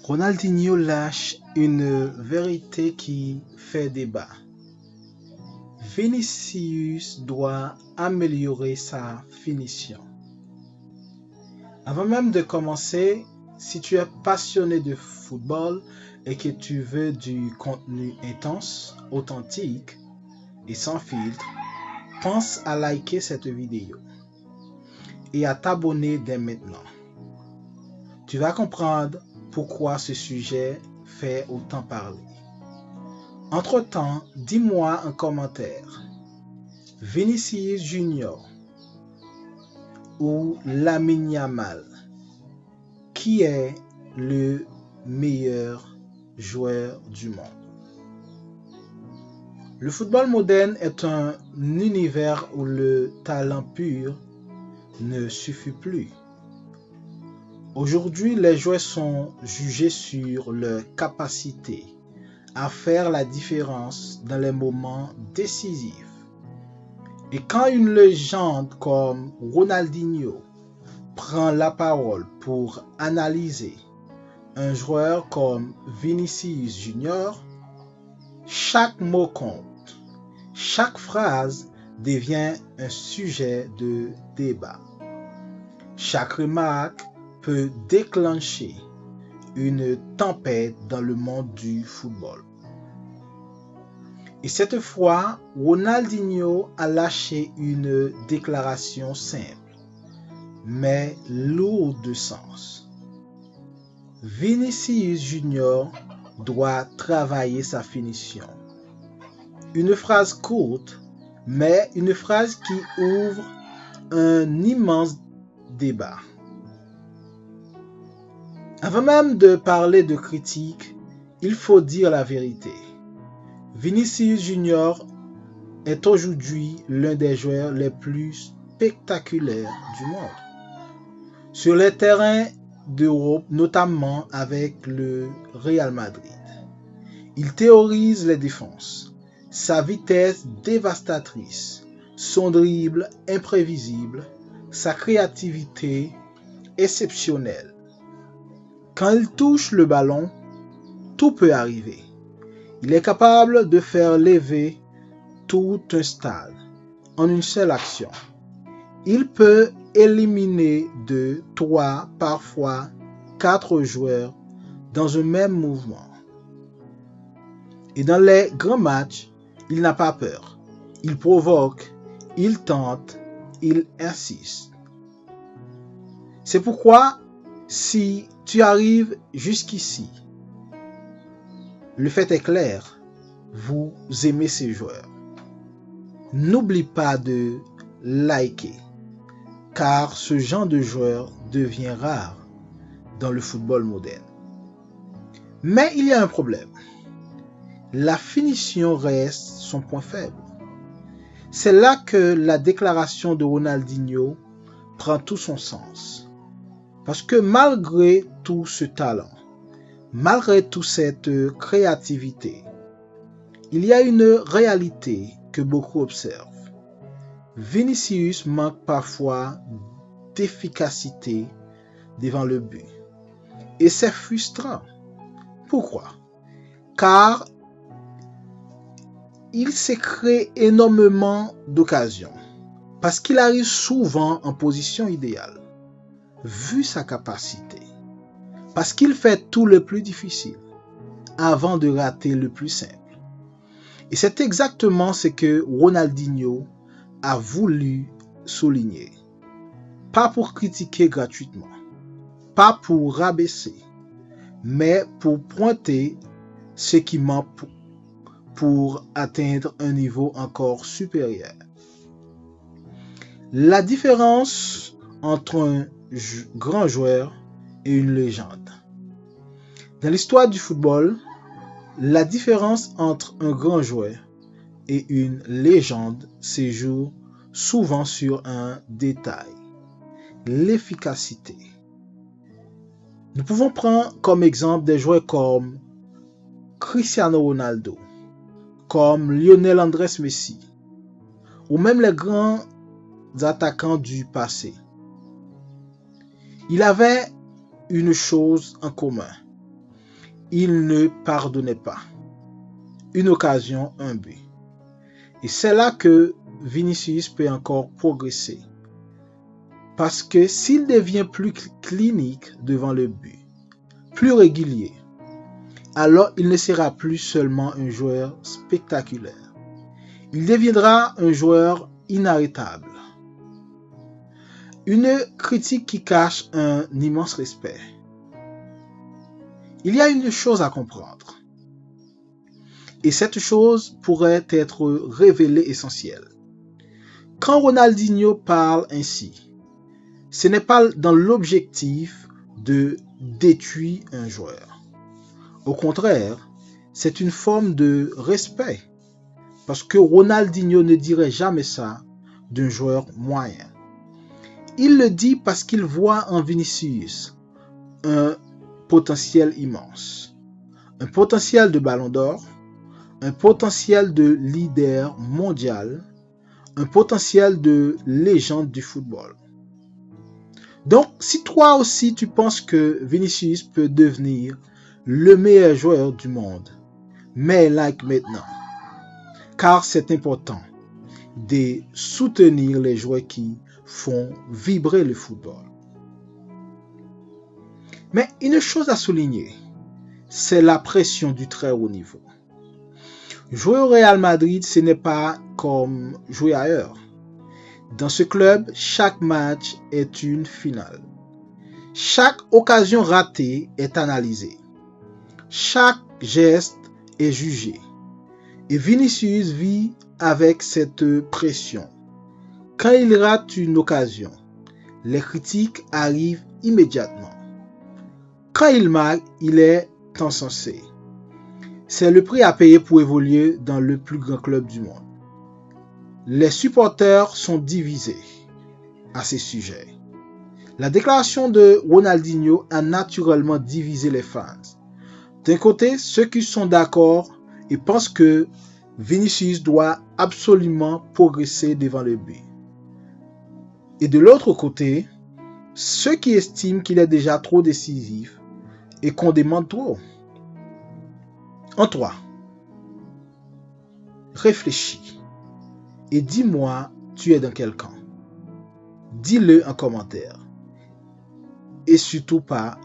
Ronaldinho lâche une vérité qui fait débat. Vinicius doit améliorer sa finition. Avant même de commencer, si tu es passionné de football et que tu veux du contenu intense, authentique et sans filtre, pense à liker cette vidéo et à t'abonner dès maintenant. Tu vas comprendre pourquoi ce sujet fait autant parler. Entre-temps, dis-moi en commentaire, Vinicius Junior ou Lamine Yamal, qui est le meilleur joueur du monde? Le football moderne est un univers où le talent pur ne suffit plus. Aujourd'hui, les joueurs sont jugés sur leur capacité à faire la différence dans les moments décisifs. Et quand une légende comme Ronaldinho prend la parole pour analyser un joueur comme Vinicius Junior, chaque mot compte, chaque phrase devient un sujet de débat. Chaque remarque peut déclencher une tempête dans le monde du football. Et cette fois, Ronaldinho a lâché une déclaration simple, mais lourde de sens. Vinicius Junior doit travailler sa finition. Une phrase courte, mais une phrase qui ouvre un immense débat. Avant même de parler de critique, il faut dire la vérité. Vinicius Junior est aujourd'hui l'un des joueurs les plus spectaculaires du monde. Sur les terrains d'Europe, notamment avec le Real Madrid, il théorise les défenses. Sa vitesse dévastatrice, son dribble imprévisible, sa créativité exceptionnelle. Quand il touche le ballon, tout peut arriver. Il est capable de faire lever tout un stade en une seule action. Il peut éliminer 2, 3, parfois 4 joueurs dans un même mouvement. Et dans les grands matchs, il n'a pas peur. Il provoque, il tente, il insiste. C'est pourquoi, si tu arrives jusqu'ici, le fait est clair, vous aimez ces joueurs. N'oublie pas de liker, car ce genre de joueur devient rare dans le football moderne. Mais il y a un problème. La finition reste son point faible. C'est là que la déclaration de Ronaldinho prend tout son sens. Parce que malgré tout ce talent, malgré toute cette créativité, il y a une réalité que beaucoup observent. Vinicius manque parfois d'efficacité devant le but. Et c'est frustrant. Pourquoi? Car il s'est créé énormément d'occasions. Parce qu'il arrive souvent en position idéale. Vu sa capacité. Parce qu'il fait tout le plus difficile avant de rater le plus simple. Et c'est exactement ce que Ronaldinho a voulu souligner. Pas pour critiquer gratuitement, pas pour rabaisser, mais pour pointer ce qui manque pour atteindre un niveau encore supérieur. La différence entre un grand joueur et une légende. Dans l'histoire du football, la différence entre un grand joueur et une légende se joue souvent sur un détail, l'efficacité. Nous pouvons prendre comme exemple des joueurs comme Cristiano Ronaldo, comme Lionel Andrés Messi, ou même les grands attaquants du passé. Ils avaient une chose en commun. il ne pardonnait pas. Une occasion, un but. Et c'est là que Vinicius peut encore progresser. Parce que s'il devient plus clinique devant le but, plus régulier, alors il ne sera plus seulement un joueur spectaculaire. Il deviendra un joueur inarrêtable. Une critique qui cache un immense respect. Il y a une chose à comprendre. Et cette chose pourrait être révélée essentielle. Quand Ronaldinho parle ainsi, ce n'est pas dans l'objectif de détruire un joueur. Au contraire, c'est une forme de respect. Parce que Ronaldinho ne dirait jamais ça d'un joueur moyen. Il le dit parce qu'il voit en Vinicius un potentiel immense. Un potentiel de ballon d'or, un potentiel de leader mondial, un potentiel de légende du football. Donc, si toi aussi tu penses que Vinicius peut devenir le meilleur joueur du monde, mais maintenant, car c'est important de soutenir les joueurs qui font vibrer le football. Mais une chose à souligner, c'est la pression du très haut niveau. Jouer au Real Madrid, ce n'est pas comme jouer ailleurs. Dans ce club, chaque match est une finale. Chaque occasion ratée est analysée. Chaque geste est jugé. Et Vinicius vit avec cette pression. Quand il rate une occasion, les critiques arrivent immédiatement. Quand il marque, il est encensé. C'est le prix à payer pour évoluer dans le plus grand club du monde. Les supporters sont divisés à ces sujets. La déclaration de Ronaldinho a naturellement divisé les fans. D'un côté, ceux qui sont d'accord et pensent que Vinicius doit absolument progresser devant le but. Et de l'autre côté, ceux qui estiment qu'il est déjà trop décisif et qu'on demande trop. En toi, réfléchis et dis-moi tu es dans quel camp. Dis-le en commentaire. Et surtout pas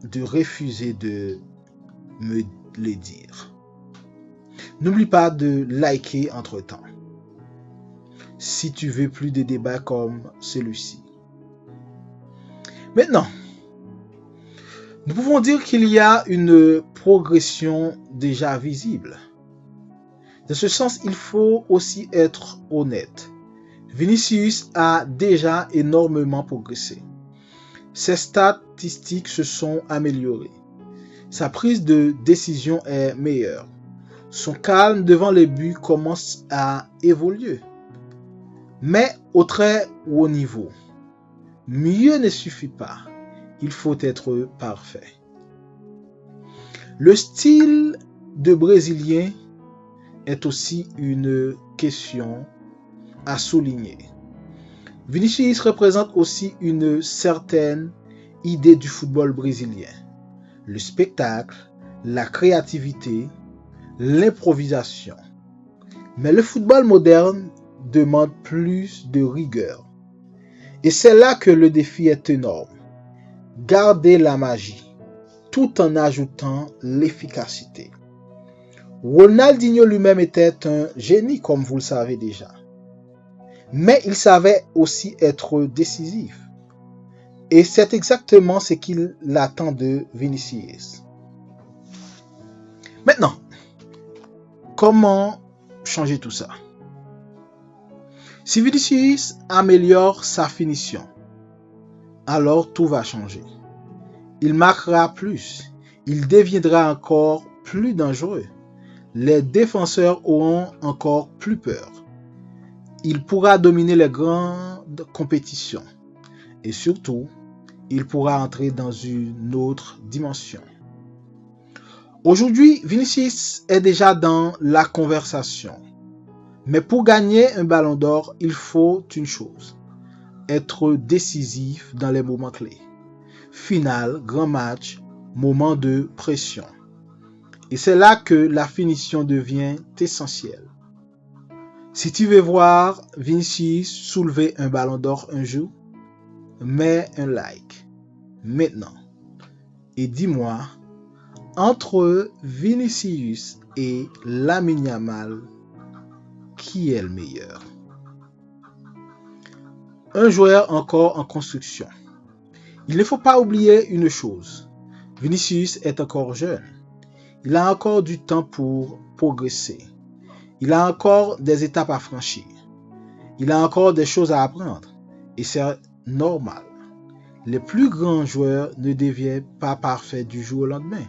de refuser de me le dire. N'oublie pas de liker entre-temps si tu veux plus de débats comme celui-ci. Maintenant, nous pouvons dire qu'il y a une progression déjà visible. Dans ce sens, il faut aussi être honnête. Vinicius a déjà énormément progressé. Ses statistiques se sont améliorées. Sa prise de décision est meilleure. Son calme devant les buts commence à évoluer. Mais au très haut niveau, mieux ne suffit pas. Il faut être parfait. Le style de Brésilien est aussi une question à souligner. Vinicius représente aussi une certaine idée du football brésilien. Le spectacle, la créativité, l'improvisation. Mais le football moderne demande plus de rigueur. Et c'est là que le défi est énorme. Garder la magie, tout en ajoutant l'efficacité. Ronaldinho lui-même était un génie, comme vous le savez déjà. Mais il savait aussi être décisif. Et c'est exactement ce qu'il attend de Vinicius. Maintenant, comment changer tout ça? Si Vinicius améliore sa finition, alors tout va changer. Il marquera plus. Il deviendra encore plus dangereux. Les défenseurs auront encore plus peur. Il pourra dominer les grandes compétitions. Et surtout, il pourra entrer dans une autre dimension. Aujourd'hui, Vinicius est déjà dans la conversation. Mais pour gagner un ballon d'or, il faut une chose. être décisif dans les moments clés. Finale, grand match, moment de pression. Et c'est là que la finition devient essentielle. Si tu veux voir Vinicius soulever un ballon d'or un jour, mets un like maintenant et dis-moi, entre Vinicius et Lamine Yamal, qui est le meilleur? Un joueur encore en construction. Il ne faut pas oublier une chose. Vinicius est encore jeune. Il a encore du temps pour progresser. Il a encore des étapes à franchir. Il a encore des choses à apprendre. Et c'est normal. Les plus grands joueurs ne deviennent pas parfaits du jour au lendemain.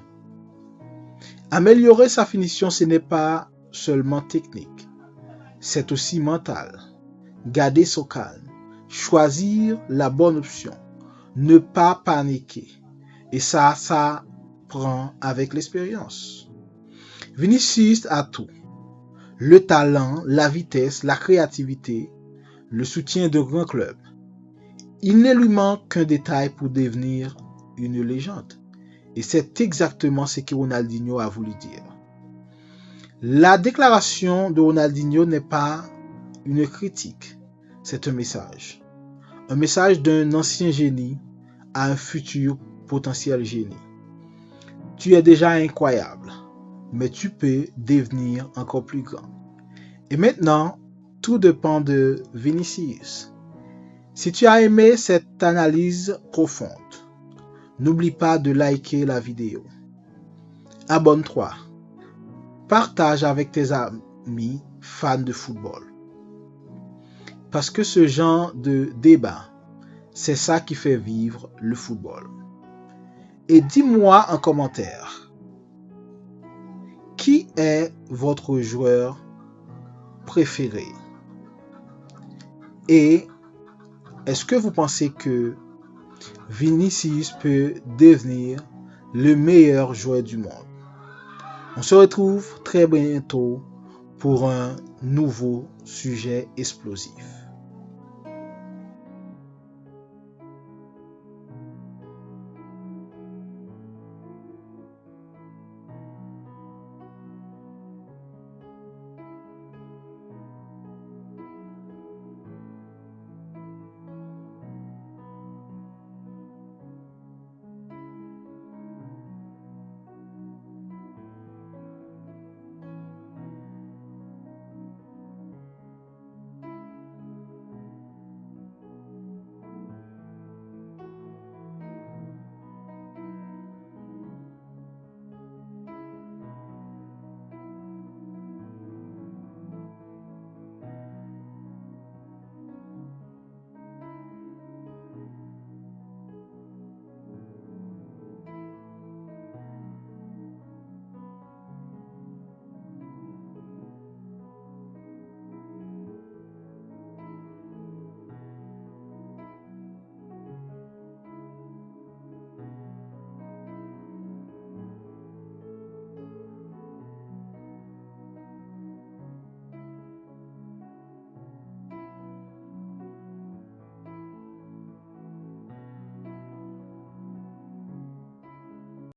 Améliorer sa finition, ce n'est pas seulement technique. C'est aussi mental. Garder son calme. Choisir la bonne option. Ne pas paniquer. Et ça prend avec l'expérience. Vinicius a tout. Le talent, la vitesse, la créativité, le soutien de grands clubs. Il ne lui manque qu'un détail pour devenir une légende. Et c'est exactement ce que Ronaldinho a voulu dire. La déclaration de Ronaldinho n'est pas une critique, c'est un message. Un message d'un ancien génie à un futur potentiel génie. Tu es déjà incroyable, mais tu peux devenir encore plus grand. Et maintenant, tout dépend de Vinicius. Si tu as aimé cette analyse profonde, n'oublie pas de liker la vidéo. Abonne-toi. Partage avec tes amis fans de football. Parce que ce genre de débat, c'est ça qui fait vivre le football. Et dis-moi en commentaire, qui est votre joueur préféré? Et est-ce que vous pensez que Vinicius peut devenir le meilleur joueur du monde? On se retrouve très bientôt pour un nouveau sujet explosif.